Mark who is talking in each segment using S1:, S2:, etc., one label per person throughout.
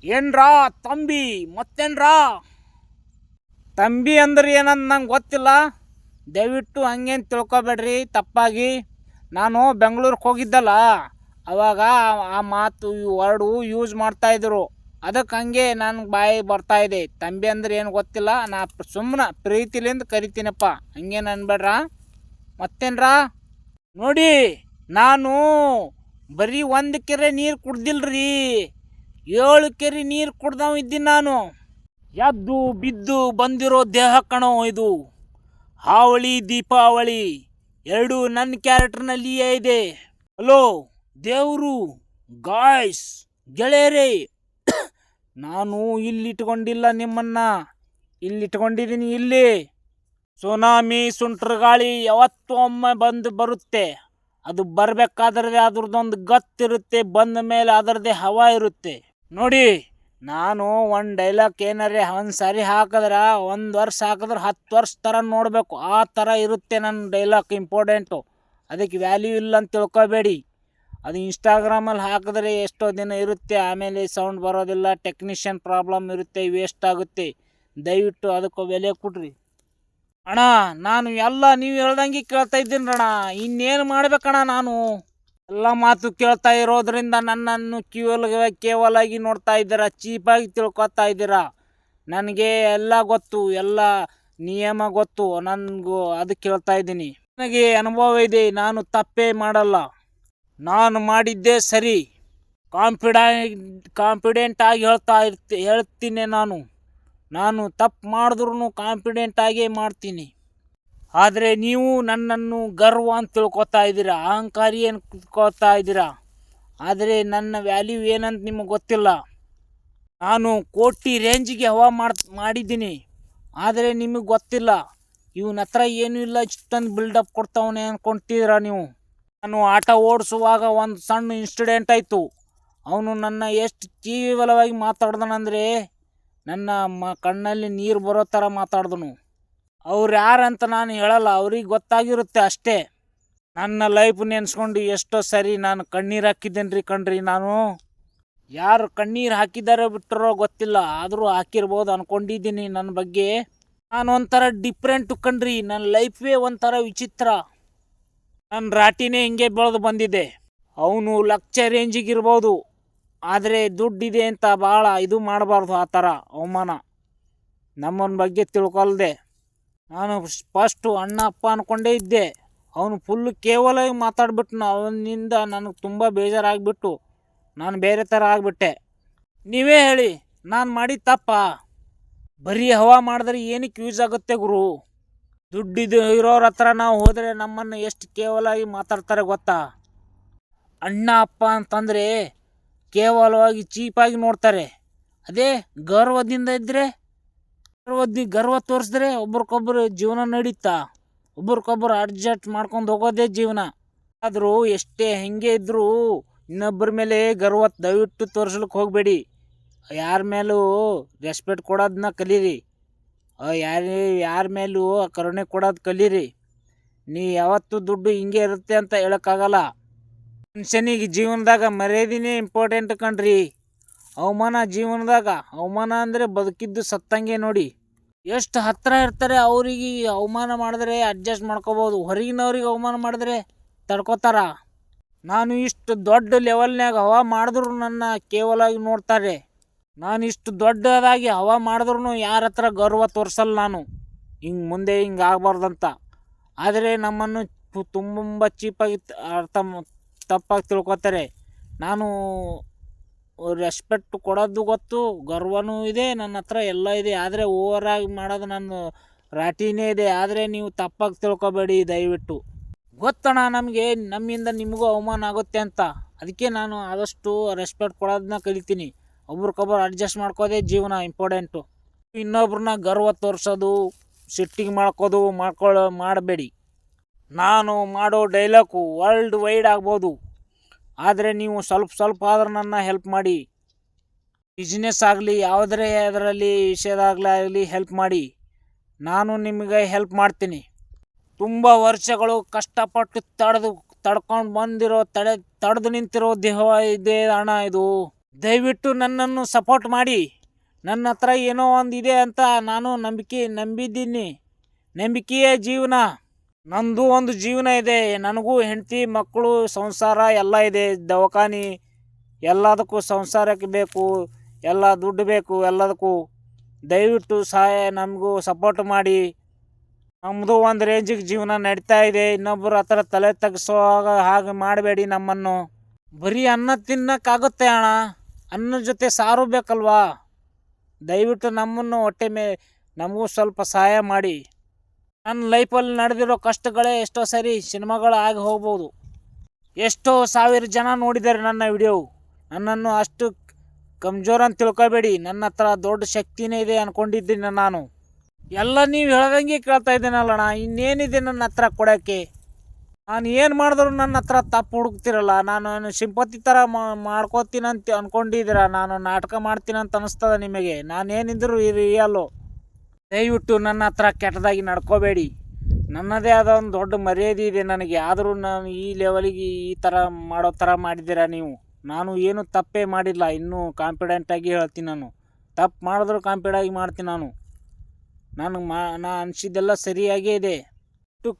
S1: ಏನ್ರಾ ತಂಬಿ ಮತ್ತೇನ್ರಾ ತಂಬಿ ಅಂದ್ರೆ ಏನಂತ ನಂಗೆ ಗೊತ್ತಿಲ್ಲ. ದಯವಿಟ್ಟು ಹಂಗೇನು ತಿಳ್ಕೊಬೇಡ್ರಿ ತಪ್ಪಾಗಿ. ನಾನು ಬೆಂಗಳೂರಿಗೆ ಹೋಗಿದ್ದಲ್ಲ, ಅವಾಗ ಆ ಮಾತು ವರ್ಡು ಯೂಸ್ ಮಾಡ್ತಾಯಿದ್ರು. ಅದಕ್ಕೆ ಹಂಗೆ ನನಗೆ ಬಾಯಿ ಬರ್ತಾಯಿದೆ. ತಂಬಿ ಅಂದ್ರೆ ಏನು ಗೊತ್ತಿಲ್ಲ, ನಾ ಸುಮ್ಮನೆ ಪ್ರೀತಿಲಿಂದ ಕರಿತೀನಪ್ಪ, ಹಂಗೇನು ಅನ್ಬೇಡ್ರ. ಮತ್ತೇನ್ರಾ ನೋಡಿ, ನಾನು ಬರೀ ಒಂದು ಕೆರೆ ನೀರು ಕುಡ್ದಿಲ್ರಿ, 7 ಕೆರೆ ನೀರು ಕುಡ್ದವ ಇದ್ದೀನಿ ನಾನು. ಎದ್ದು ಬಿದ್ದು ಬಂದಿರೋ ದೇಹ ಕಣೋ ಇದು. ಹಾವಳಿ ದೀಪಾವಳಿ ಎರಡು ನನ್ನ ಕ್ಯಾರೆಕ್ಟರ್ನಲ್ಲಿಯೇ ಇದೆ. ಹಲೋ ದೇವರು, ಗಾಯ್ಸ್, ಗೆಳೆಯರೇ, ನಾನು ಇಲ್ಲಿಟ್ಕೊಂಡಿಲ್ಲ ನಿಮ್ಮನ್ನ, ಇಲ್ಲಿಟ್ಕೊಂಡಿದ್ದೀನಿ ಇಲ್ಲಿ. ಸುನಾಮಿ ಸುಂಟ್ರಗಾಳಿ ಯಾವತ್ತೂ ಒಮ್ಮೆ ಬರುತ್ತೆ. ಅದು ಬರಬೇಕಾದ್ರೆ ಅದ್ರದ್ದೊಂದು ಗತ್ತಿರುತ್ತೆ, ಬಂದ ಮೇಲೆ ಅದರದ್ದೇ ಹವಾ ಇರುತ್ತೆ. ನೋಡಿ, ನಾನು ಒಂದು ಡೈಲಾಗ್ ಏನಾರೇ ಒಂದು ಸಾರಿ ಹಾಕಿದ್ರೆ 1 ವರ್ಷ ಹಾಕಿದ್ರೆ 10 ವರ್ಷ ಥರ ನೋಡಬೇಕು, ಆ ಥರ ಇರುತ್ತೆ ನನ್ನ ಡೈಲಾಗ್. ಇಂಪಾರ್ಟೆಂಟು, ಅದಕ್ಕೆ ವ್ಯಾಲ್ಯೂ ಇಲ್ಲ ಅಂತ ತಿಳ್ಕೊಬೇಡಿ. ಅದು ಇನ್ಸ್ಟಾಗ್ರಾಮಲ್ಲಿ ಹಾಕಿದ್ರೆ ಎಷ್ಟೋ ದಿನ ಇರುತ್ತೆ, ಆಮೇಲೆ ಸೌಂಡ್ ಬರೋದಿಲ್ಲ, ಟೆಕ್ನಿಷಿಯನ್ ಪ್ರಾಬ್ಲಮ್ ಇರುತ್ತೆ, ವೇಸ್ಟ್ ಆಗುತ್ತೆ. ದಯವಿಟ್ಟು ಅದಕ್ಕೆ ಬೆಲೆ ಕೊಡ್ರಿ ಅಣ್ಣ. ನಾನು ಎಲ್ಲ ನೀವು ಹೇಳ್ದಂಗೆ ಕೇಳ್ತಾ ಇದ್ದೀನಿ ಅಣ್ಣ, ಇನ್ನೇನು ಮಾಡ್ಬೇಕಣ್ಣ. ನಾನು ಎಲ್ಲ ಮಾತು ಕೇಳ್ತಾ ಇರೋದ್ರಿಂದ ನನ್ನನ್ನು ಕೇವಲಾಗಿ ನೋಡ್ತಾ ಇದ್ದೀರಾ, ಚೀಪಾಗಿ ತಿಳ್ಕೊತಾ ಇದ್ದೀರಾ. ನನಗೆ ಎಲ್ಲ ಗೊತ್ತು, ಎಲ್ಲ ನಿಯಮ ಗೊತ್ತು ನನಗೂ, ಅದು ಕೇಳ್ತಾ ಇದ್ದೀನಿ. ನನಗೆ ಅನುಭವ ಇದೆ, ನಾನು ತಪ್ಪೇ ಮಾಡಲ್ಲ, ನಾನು ಮಾಡಿದ್ದೇ ಸರಿ. ಕಾನ್ಫಿಡೆಂಟ್ ಆಗಿ ಹೇಳ್ತೀನಿ. ನಾನು ತಪ್ಪು ಮಾಡಿದ್ರೂ ಕಾನ್ಫಿಡೆಂಟಾಗೇ ಮಾಡ್ತೀನಿ. ಆದರೆ ನೀವು ನನ್ನನ್ನು ಗರ್ವ ಅಂತ ತಿಳ್ಕೊತಾ ಇದ್ದೀರಾ, ಅಹಂಕಾರಿ ಏನು ತಿಳ್ಕೊತಾ ಇದ್ದೀರಾ. ಆದರೆ ನನ್ನ ವ್ಯಾಲ್ಯೂ ಏನಂತ ನಿಮಗೆ ಗೊತ್ತಿಲ್ಲ. ನಾನು ಕೋಟಿ ರೇಂಜಿಗೆ ಹವಾ ಮಾಡಿದ್ದೀನಿ, ಆದರೆ ನಿಮಗೆ ಗೊತ್ತಿಲ್ಲ. ಇವನ ಹತ್ರ ಏನೂ ಇಲ್ಲ, ಇಷ್ಟೊಂದು ಬಿಲ್ಡಪ್ ಕೊಡ್ತಾವನೆ ಅಂದ್ಕೊಳ್ತಿದ್ದೀರಾ ನೀವು. ನಾನು ಆಟ ಓಡಿಸುವಾಗ ಒಂದು ಸಣ್ಣ ಇನ್ಸಿಡೆಂಟ್ ಆಯಿತು. ಅವನು ನನ್ನ ಎಷ್ಟು ಕೇವಲವಾಗಿ ಮಾತಾಡ್ದನಂದರೆ, ನನ್ನ ಕಣ್ಣಲ್ಲಿ ನೀರು ಬರೋ ಥರ ಮಾತಾಡ್ದನು. ಅವ್ರು ಯಾರಂತ ನಾನು ಹೇಳಲ್ಲ, ಅವ್ರಿಗೆ ಗೊತ್ತಾಗಿರುತ್ತೆ ಅಷ್ಟೇ. ನನ್ನ ಲೈಫ್ ನೆನೆಸ್ಕೊಂಡು ಎಷ್ಟೋ ಸರಿ ನಾನು ಕಣ್ಣೀರು ಹಾಕಿದ್ದೇನೆ ಕಣ್ರಿ. ನಾನು ಯಾರು ಕಣ್ಣೀರು ಹಾಕಿದಾರೋ ಬಿಟ್ಟರೋ ಗೊತ್ತಿಲ್ಲ, ಆದರೂ ಹಾಕಿರ್ಬೋದು ಅಂದ್ಕೊಂಡಿದ್ದೀನಿ. ನನ್ನ ಬಗ್ಗೆ ನಾನು ಒಂಥರ ಡಿಫ್ರೆಂಟು ಕಣ್ರಿ. ನನ್ನ ಲೈಫೇ ಒಂಥರ ವಿಚಿತ್ರ. ನನ್ನ ರಾಟಿನೇ ಹಿಂಗೆ ಬೆಳೆದು ಬಂದಿದೆ. ಅವನು ಲಕ್ಷ ರೇಂಜಿಗಿರ್ಬೋದು, ಆದರೆ ದುಡ್ಡಿದೆ ಅಂತ ಭಾಳ ಇದು ಮಾಡಬಾರ್ದು, ಆ ಥರ ಅವಮಾನ. ನಮ್ಮನ ಬಗ್ಗೆ ತಿಳ್ಕೊಳ್ದೆ ನಾನು ಫಸ್ಟು ಅಣ್ಣ ಅಪ್ಪ ಅಂದ್ಕೊಂಡೇ ಇದ್ದೆ. ಅವನು ಫುಲ್ಲು ಕೇವಲ ಮಾತಾಡ್ಬಿಟ್ಟು ಅವನಿಂದ ನನಗೆ ತುಂಬ ಬೇಜಾರಾಗಿಬಿಟ್ಟು ನಾನು ಬೇರೆ ಥರ ಆಗಿಬಿಟ್ಟೆ. ನೀವೇ ಹೇಳಿ, ನಾನು ಮಾಡಿದ ತಪ್ಪ? ಬರೀ ಹವಾ ಮಾಡಿದ್ರೆ ಏನಕ್ಕೆ ಯೂಸ್ ಆಗುತ್ತೆ ಗುರು? ದುಡ್ಡಿದು ಇರೋರ ಹತ್ರ ನಾವು ಹೋದರೆ ನಮ್ಮನ್ನು ಎಷ್ಟು ಕೇವಲವಾಗಿ ಮಾತಾಡ್ತಾರೆ ಗೊತ್ತಾ? ಅಣ್ಣ ಅಪ್ಪ ಅಂತಂದರೆ ಕೇವಲವಾಗಿ ಚೀಪಾಗಿ ನೋಡ್ತಾರೆ. ಅದೇ ಗರ್ವದಿಂದ ಇದ್ದರೆ, ಗರ್ವ ತೋರಿಸಿದ್ರೆ ಒಬ್ರಿಗೊಬ್ರು ಜೀವನ ನಡೀತಾ, ಒಬ್ರಿಗೊಬ್ರು ಅಡ್ಜಸ್ಟ್ ಮಾಡ್ಕೊಂಡು ಹೋಗೋದೇ ಜೀವನ. ಆದರೂ ಎಷ್ಟೇ ಹೆಂಗೆ ಇದ್ದರೂ ಇನ್ನೊಬ್ಬರ ಮೇಲೆ ಗರ್ವ ದಯವಿಟ್ಟು ತೋರಿಸ್ಲಿಕ್ಕೆ ಹೋಗಬೇಡಿ. ಯಾರ ಮೇಲೂ ರೆಸ್ಪೆಕ್ಟ್ ಕೊಡೋದನ್ನ ಕಲೀರಿ, ಯಾರ ಮೇಲೂ ಕರುಣೆ ಕೊಡೋದು ಕಲೀರಿ. ನೀ ಯಾವತ್ತೂ ದುಡ್ಡು ಹಿಂಗೆ ಇರುತ್ತೆ ಅಂತ ಹೇಳೋಕ್ಕಾಗಲ್ಲ. ಮನುಷ್ಯನಿಗೆ ಜೀವನದಾಗ ಮರ್ಯಾದೆನೇ ಇಂಪಾರ್ಟೆಂಟ್ ಕಣ್ರಿ. ಜೀವನದಾಗ ಅವಮಾನ ಅಂದರೆ ಬದುಕಿದ್ದು ಸತ್ತಂಗೆ. ನೋಡಿ, ಎಷ್ಟು ಹತ್ತಿರ ಇರ್ತಾರೆ ಅವರಿಗೆ ಅವಮಾನ ಮಾಡಿದ್ರೆ ಅಡ್ಜಸ್ಟ್ ಮಾಡ್ಕೋಬೋದು, ಹೊರಗಿನವ್ರಿಗೆ ಅವಮಾನ ಮಾಡಿದ್ರೆ ತಡ್ಕೋತಾರ. ನಾನು ಇಷ್ಟು ದೊಡ್ಡ ಲೆವೆಲ್ನಾಗ ಹವಾ ಮಾಡಿದ್ರು ನನ್ನ ಕೇವಲಾಗಿ ನೋಡ್ತಾರೆ. ನಾನು ಇಷ್ಟು ದೊಡ್ಡದಾಗಿ ಹವಾ ಮಾಡಿದ್ರು ಯಾರ ಹತ್ರ ಗರ್ವ ತೋರಿಸಲ್ಲ ನಾನು, ಮುಂದೆ ಹಿಂಗೆ ಆಗಬಾರ್ದಂತ. ಆದರೆ ನಮ್ಮನ್ನು ತುಂಬ ಚೀಪಾಗಿ ತಪ್ಪಾಗಿ ತಿಳ್ಕೊತಾರೆ. ನಾನು ರೆಸ್ಪೆಕ್ಟ್ ಕೊಡೋದು ಗೊತ್ತು, ಗರ್ವನೂ ಇದೆ, ನನ್ನ ಹತ್ರ ಎಲ್ಲ ಇದೆ. ಆದರೆ ಓವರಾಗಿ ಮಾಡೋದು ನನ್ನ ರಾಟಿನೇ ಇದೆ. ಆದರೆ ನೀವು ತಪ್ಪಾಗಿ ತಿಳ್ಕೊಬೇಡಿ ದಯವಿಟ್ಟು. ಗೊತ್ತಣ್ಣ, ನಮ್ಮಿಂದ ನಿಮಗೂ ಅವಮಾನ ಆಗುತ್ತೆ ಅಂತ. ಅದಕ್ಕೆ ನಾನು ಆದಷ್ಟು ರೆಸ್ಪೆಕ್ಟ್ ಕೊಡೋದನ್ನ ಕಲಿತೀನಿ. ಒಬ್ರಿಗೊಬ್ರು ಅಡ್ಜಸ್ಟ್ ಮಾಡ್ಕೋದೇ ಜೀವನ ಇಂಪಾರ್ಟೆಂಟು. ಇನ್ನೊಬ್ರನ್ನ ಗರ್ವ ತೋರಿಸೋದು, ಸಿಟ್ಟಿಂಗ್ ಮಾಡಬೇಡಿ. ನಾನು ಮಾಡೋ ಡೈಲಾಗು ವರ್ಲ್ಡ್ ವೈಡ್ ಆಗ್ಬೋದು, ಆದರೆ ನೀವು ಸ್ವಲ್ಪ ಆದ್ರೆ ನನ್ನ ಹೆಲ್ಪ್ ಮಾಡಿ. ಬಿಸ್ನೆಸ್ ಆಗಲಿ, ಯಾವುದೇ ಅದರಲ್ಲಿ ವಿಷಯದಾಗಲಿ ಹೆಲ್ಪ್ ಮಾಡಿ, ನಾನು ನಿಮಗೆ ಹೆಲ್ಪ್ ಮಾಡ್ತೀನಿ. ತುಂಬ ವರ್ಷಗಳು ಕಷ್ಟಪಟ್ಟು ತಡೆದು ನಿಂತಿರೋ ದೇಹ ಇದೆ ಅಣ್ಣ ಇದು. ದಯವಿಟ್ಟು ನನ್ನನ್ನು ಸಪೋರ್ಟ್ ಮಾಡಿ. ನನ್ನ ಹತ್ರ ಏನೋ ಒಂದು ಇದೆ ಅಂತ ನಾನು ನಂಬಿದ್ದೀನಿ. ನಂಬಿಕೆಯೇ ಜೀವನ. ನಂದು ಒಂದು ಜೀವನ ಇದೆ. ನನಗೂ ಹೆಂಡತಿ ಮಕ್ಕಳು ಸಂಸಾರ ಎಲ್ಲ ಇದೆ. ದವಾಖಾನೆ ಎಲ್ಲದಕ್ಕೂ ಸಂಸಾರಕ್ಕೆ ಬೇಕು, ಎಲ್ಲ ದುಡ್ಡು ಬೇಕು ಎಲ್ಲದಕ್ಕೂ. ದಯವಿಟ್ಟು ಸಹಾಯ ನಮಗೂ ಸಪೋರ್ಟ್ ಮಾಡಿ. ನಮ್ಮದು ಒಂದು ರೇಂಜಿಗೆ ಜೀವನ ನಡೀತಾ ಇದೆ. ಇನ್ನೊಬ್ಬರ ಹತ್ರ ತಲೆ ತೆಗೆಸೋ ಹಾಗೆ ಮಾಡಬೇಡಿ ನಮ್ಮನ್ನು. ಬರೀ ಅನ್ನ ತಿನ್ನೋಕ್ಕಾಗುತ್ತೆ ಅಣ್ಣ, ಅನ್ನದ ಜೊತೆ ಸಾರು ಬೇಕಲ್ವಾ? ದಯವಿಟ್ಟು ನಮ್ಮನ್ನು ನಮಗೂ ಸ್ವಲ್ಪ ಸಹಾಯ ಮಾಡಿ. ನನ್ನ ಲೈಫಲ್ಲಿ ನಡೆದಿರೋ ಕಷ್ಟಗಳೇ ಎಷ್ಟೋ ಸರಿ ಸಿನಿಮಾಗಳು ಆಗಿ ಹೋಗ್ಬೋದು. ಎಷ್ಟೋ ಸಾವಿರ ಜನ ನೋಡಿದ್ದಾರೆ ನನ್ನ ವಿಡಿಯೋ. ನನ್ನನ್ನು ಅಷ್ಟು ಕಮ್ಜೋರ್ ಅಂತ ತಿಳ್ಕೊಬೇಡಿ. ನನ್ನ ಹತ್ರ ದೊಡ್ಡ ಶಕ್ತಿನೇ ಇದೆ ಅಂದ್ಕೊಂಡಿದ್ದೀನಿ ನಾನು. ಎಲ್ಲ ನೀವು ಹೇಳ್ದಂಗೆ ಕೇಳ್ತಾ ಇದ್ದೀನಲ್ಲಣ್ಣ, ಇನ್ನೇನಿದೆ ನನ್ನ ಹತ್ರ ಕೊಡೋಕ್ಕೆ? ನಾನು ಏನು ಮಾಡಿದ್ರು ನನ್ನ ಹತ್ರ ತಪ್ಪು ಹುಡುಕ್ತಿರಲ್ಲ. ನಾನು ಸಿಂಪತಿ ಥರ ಮಾಡ್ಕೋತೀನಂತ ಅಂದ್ಕೊಂಡಿದ್ದೀರ. ನಾನು ನಾಟಕ ಮಾಡ್ತೀನಂತ ಅನ್ನಿಸ್ತದ ನಿಮಗೆ. ನಾನೇನಿದ್ರು ರಿಯಲ್ಲು. ದಯವಿಟ್ಟು ನನ್ನ ಹತ್ರ ಕೆಟ್ಟದಾಗಿ ನಡ್ಕೋಬೇಡಿ. ನನ್ನದೇ ಆದ ಒಂದು ದೊಡ್ಡ ಮರ್ಯಾದೆ ಇದೆ ನನಗೆ. ಆದರೂ ನಾನು ಈ ಲೆವೆಲಿಗೆ ಈ ಥರ ಮಾಡೋ ಥರ ಮಾಡಿದ್ದೀರಾ ನೀವು. ನಾನು ಏನು ತಪ್ಪೇ ಮಾಡಿಲ್ಲ. ಇನ್ನೂ ಕಾನ್ಫಿಡೆಂಟಾಗಿ ಹೇಳ್ತೀನಿ. ನಾನು ತಪ್ಪು ಮಾಡಿದ್ರು ಕಾನ್ಫಿಡೆಂಟಾಗಿ ಮಾಡ್ತೀನಿ. ನಾನು ಅನಿಸಿದ್ದೆಲ್ಲ ಸರಿಯಾಗೇ ಇದೆ.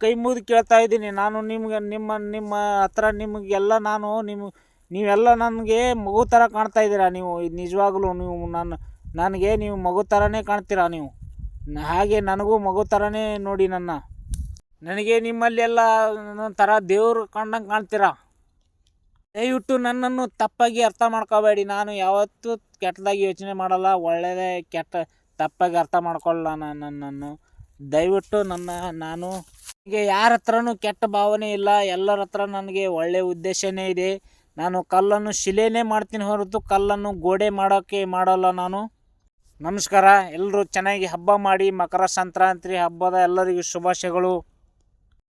S1: ಕೈ ಮುಗಿದು ಕೇಳ್ತಾ ಇದ್ದೀನಿ. ನಾನು ನಿಮ್ಮ ಹತ್ರ ನಿಮಗೆಲ್ಲ ನೀವೆಲ್ಲ ನನಗೆ ಮಗು ಥರ ಕಾಣ್ತಾ ಇದ್ದೀರಾ ನೀವು. ನಿಜವಾಗ್ಲೂ ನೀವು ನನಗೆ ನೀವು ಮಗು ಥರನೇ ಕಾಣ್ತೀರಾ ನೀವು. ಹಾಗೆ ನನಗೂ ಮಗು ಥರನೇ ನೋಡಿ. ನನಗೆ ನಿಮ್ಮಲ್ಲೆಲ್ಲ ಒಂಥರ ದೇವ್ರು ಕಂಡಂಗೆ ಕಾಣ್ತೀರಾ. ದಯವಿಟ್ಟು ನನ್ನನ್ನು ತಪ್ಪಾಗಿ ಅರ್ಥ ಮಾಡ್ಕೋಬೇಡಿ. ನಾನು ಯಾವತ್ತೂ ಕೆಟ್ಟದಾಗಿ ಯೋಚನೆ ಮಾಡಲ್ಲ. ಒಳ್ಳೆಯದೇ ತಪ್ಪಾಗಿ ಅರ್ಥ ಮಾಡ್ಕೊಳ್ಳಲ್ಲ ನನ್ನನ್ನು. ದಯವಿಟ್ಟು ನಾನು ನನಗೆ ಯಾರ ಹತ್ರನೂ ಕೆಟ್ಟ ಭಾವನೆ ಇಲ್ಲ. ಎಲ್ಲರ ಹತ್ರ ನನಗೆ ಒಳ್ಳೆಯ ಉದ್ದೇಶನೇ ಇದೆ. ನಾನು ಕಲ್ಲನ್ನು ಶಿಲೆನೇ ಮಾಡ್ತೀನಿ ಹೊರತು ಕಲ್ಲನ್ನು ಗೋಡೆ ಮಾಡಲ್ಲ ನಾನು. ನಮಸ್ಕಾರ. ಎಲ್ಲರೂ ಚೆನ್ನಾಗಿ ಹಬ್ಬ ಮಾಡಿ. ಮಕರ ಸಂಕ್ರಾಂತಿ ಹಬ್ಬದ ಎಲ್ಲರಿಗೂ ಶುಭಾಶಯಗಳು.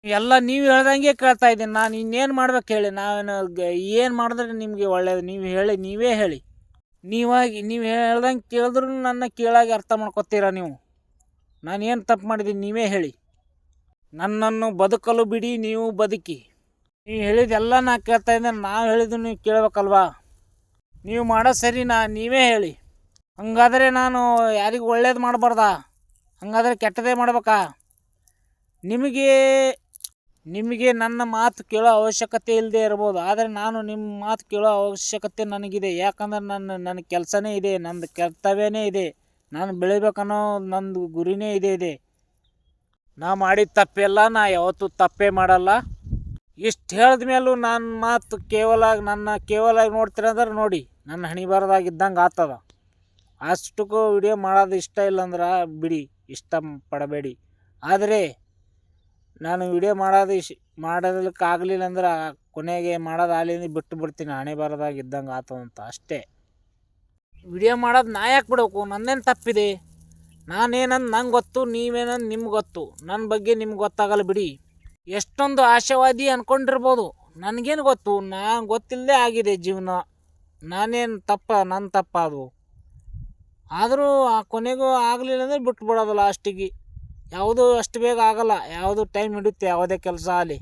S1: ಎಲ್ಲ ನೀವು ಹೇಳ್ದಂಗೆ ಕೇಳ್ತಾ ಇದ್ದೀನಿ. ನಾನು ಇನ್ನೇನು ಮಾಡ್ಬೇಕು ಹೇಳಿ? ನಾನು ಏನು ಮಾಡಿದ್ರೆ ನಿಮಗೆ ಒಳ್ಳೆಯದು? ನೀವೇ ಹೇಳಿ. ನೀವು ಹೇಳ್ದಂಗೆ ಕೇಳಿದ್ರೂ ನನ್ನ ಕೇಳಾಗಿ ಅರ್ಥ ಮಾಡ್ಕೊತೀರಾ ನೀವು. ನಾನೇನು ತಪ್ಪು ಮಾಡಿದ್ದೀನಿ ನೀವೇ ಹೇಳಿ. ನನ್ನನ್ನು ಬದುಕಲು ಬಿಡಿ, ನೀವು ಬದುಕಿ. ನೀವು ಹೇಳಿದ್ದೆಲ್ಲ ನಾ ಕೇಳ್ತಾ ಇದ್ದೀನಿ. ನಾವು ಹೇಳಿದ್ದು ನೀವು ಕೇಳಬೇಕಲ್ವಾ? ನೀವು ಮಾಡೋದು ಸರಿ. ನೀವೇ ಹೇಳಿ. ಹಂಗಾದರೆ ನಾನು ಯಾರಿಗೂ ಒಳ್ಳೇದು ಮಾಡಬಾರ್ದಾ? ಹಂಗಾದರೆ ಕೆಟ್ಟದೇ ಮಾಡ್ಬೇಕಾ? ನಿಮಗೆ ನನ್ನ ಮಾತು ಕೇಳೋ ಅವಶ್ಯಕತೆ ಇಲ್ಲದೆ ಇರ್ಬೋದು. ಆದರೆ ನಾನು ನಿಮ್ಮ ಮಾತು ಕೇಳೋ ಅವಶ್ಯಕತೆ ನನಗಿದೆ. ಯಾಕಂದ್ರೆ ನನ್ನ ಕೆಲಸನೇ ಇದೆ, ನಂದು ಕರ್ತವ್ಯನೇ ಇದೆ. ನಾನು ಬೆಳಿಬೇಕನ್ನೋ ನಂದು ಗುರಿನೇ ಇದೆ. ನಾ ಮಾಡಿದ ತಪ್ಪೆಲ್ಲ ನಾ ಯಾವತ್ತೂ ತಪ್ಪೇ ಮಾಡಲ್ಲ. ಇಷ್ಟು ಹೇಳಿದ ಮೇಲೂ ನನ್ನ ಮಾತು ಕೇವಲ ನೋಡ್ತೀರಂದ್ರೆ ನೋಡಿ, ನನ್ನ ಹಣಿ ಬರದಾಗಿದ್ದಂಗೆ ಆಗ್ತದ. ಅಷ್ಟಕ್ಕೂ ವಿಡಿಯೋ ಮಾಡೋದು ಇಷ್ಟ ಇಲ್ಲಂದ್ರೆ ಬಿಡಿ, ಇಷ್ಟ ಪಡಬೇಡಿ. ಆದರೆ ನಾನು ವಿಡಿಯೋ ಮಾಡೋದಕ್ಕೆ ಆಗಲಿಲ್ಲ ಅಂದ್ರೆ ಕೊನೆಗೆ ಮಾಡೋದು ಆಲಿಂದ ಬಿಟ್ಟು ಬಿಡ್ತೀನಿ. ಹಣೆ ಬರದಾಗಿದ್ದಂಗೆ ಆತದಂತ ಅಷ್ಟೇ. ವಿಡಿಯೋ ಮಾಡೋದು ನಾ ಯಾಕೆ ಬಿಡಬೇಕು? ನನ್ನೇನು ತಪ್ಪಿದೆ? ನಾನೇನಂದು ನಂಗೆ ಗೊತ್ತು, ನೀವೇನಂದು ನಿಮ್ಗೆ ಗೊತ್ತು. ನನ್ನ ಬಗ್ಗೆ ನಿಮ್ಗೆ ಗೊತ್ತಾಗಲ್ಲ ಬಿಡಿ. ಎಷ್ಟೊಂದು ಆಶಾವಾದಿ ಅಂದ್ಕೊಂಡಿರ್ಬೋದು. ನನಗೇನು ಗೊತ್ತು? ಗೊತ್ತಿಲ್ಲದೆ ಆಗಿದೆ ಜೀವನ. ನನ್ನ ತಪ್ಪ ಅದು. ಆದರೂ ಕೊನೆಗೂ ಆಗಲಿಲ್ಲ ಅಂದರೆ ಬಿಟ್ಟು ಬಿಡೋದು ಲಾಸ್ಟಿಗೆ. ಯಾವುದು ಅಷ್ಟು ಬೇಗ ಆಗಲ್ಲ. ಯಾವುದು ಟೈಮ್ ಹಿಡಿಯುತ್ತೆ ಯಾವುದೇ ಕೆಲಸ ಆಗಲಿ.